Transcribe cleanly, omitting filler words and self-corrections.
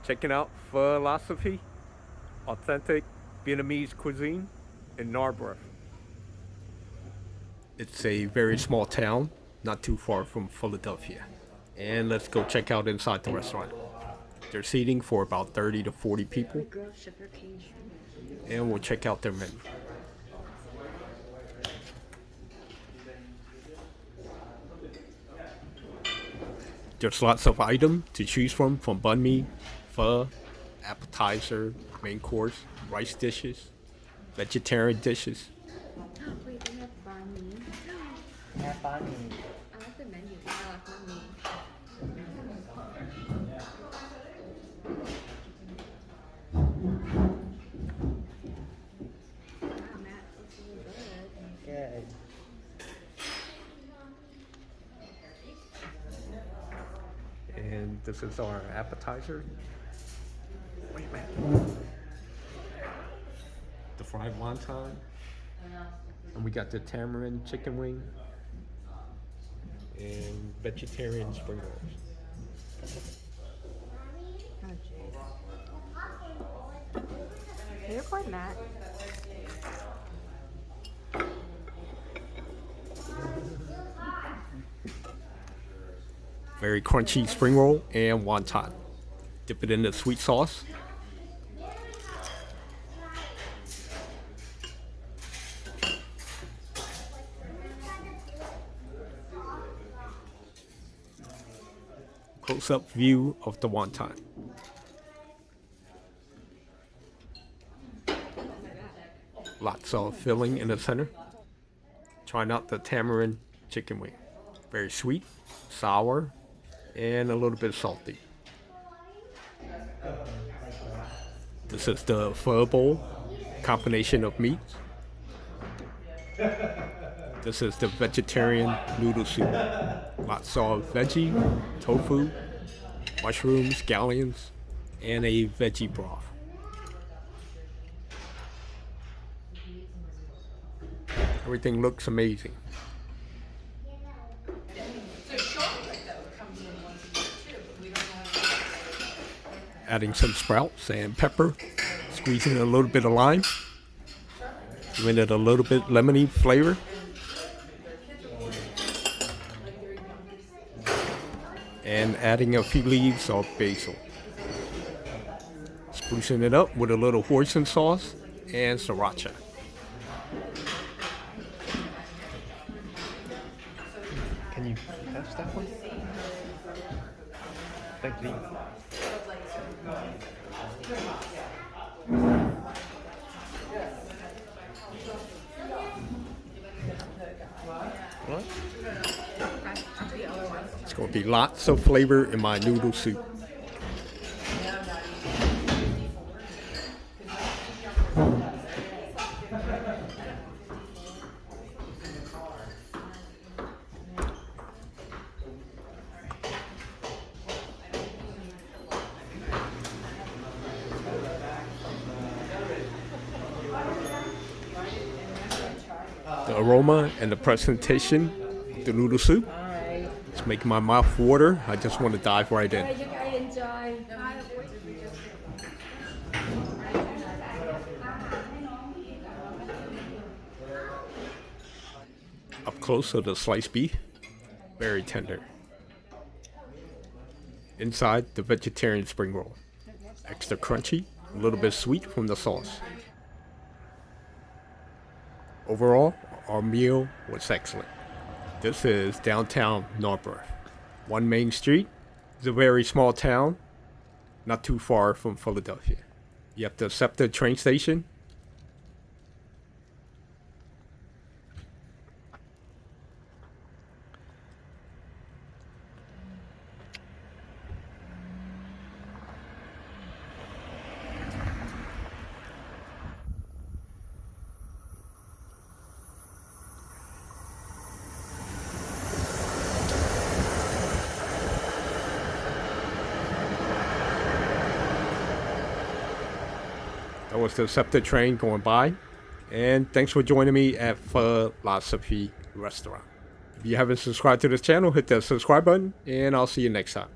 Checking out Pholosophy, authentic Vietnamese cuisine in Narberth. It's a very small town, not too far from Philadelphia. And let's go check out inside the restaurant. There's seating for about 30 to 40 people, and we'll check out their menu. There's lots of items to choose from banh mi, pho, appetizer, main course, rice dishes, vegetarian dishes. Wait, they have banh mi. Yeah, funny. I like the menu. I like banh mi. Wow, Matt, this is really good. Good. And this is our appetizer. Wait a minute. The fried wonton. And we got the tamarind chicken wing. And vegetarian spring rolls. Oh, jeez. Can you record Matt? Very crunchy spring roll and wonton. Dip it in the sweet sauce. Close-up view of the wonton. Lots of filling in the center. Trying out the tamarind chicken wing. Very sweet, sour, and a little bit salty. This is the pho bowl, combination of meats. This is the vegetarian noodle soup. Lots of veggie, tofu, mushrooms, scallions, and a veggie broth. Everything looks amazing. Adding some sprouts and pepper, squeezing a little bit of lime, giving it a little bit lemony flavor. And adding a few leaves of basil. Sprucing it up with a little hoisin sauce and sriracha. Can you pass that one? Thank you. What? It's going to be lots of flavor in my noodle soup. The aroma and the presentation of the noodle soup. It's making my mouth water. I just want to dive right in. Up close to the sliced beef. Very tender. Inside, the vegetarian spring roll. Extra crunchy, a little bit sweet from the sauce. Overall, our meal was excellent. This is downtown Narberth. One main street. It's a very small town, not too far from Philadelphia. You have to accept the train station. That was the accepted train going by. And thanks for joining me at Pholosophy Restaurant. If you haven't subscribed to this channel, hit that subscribe button, and I'll see you next time.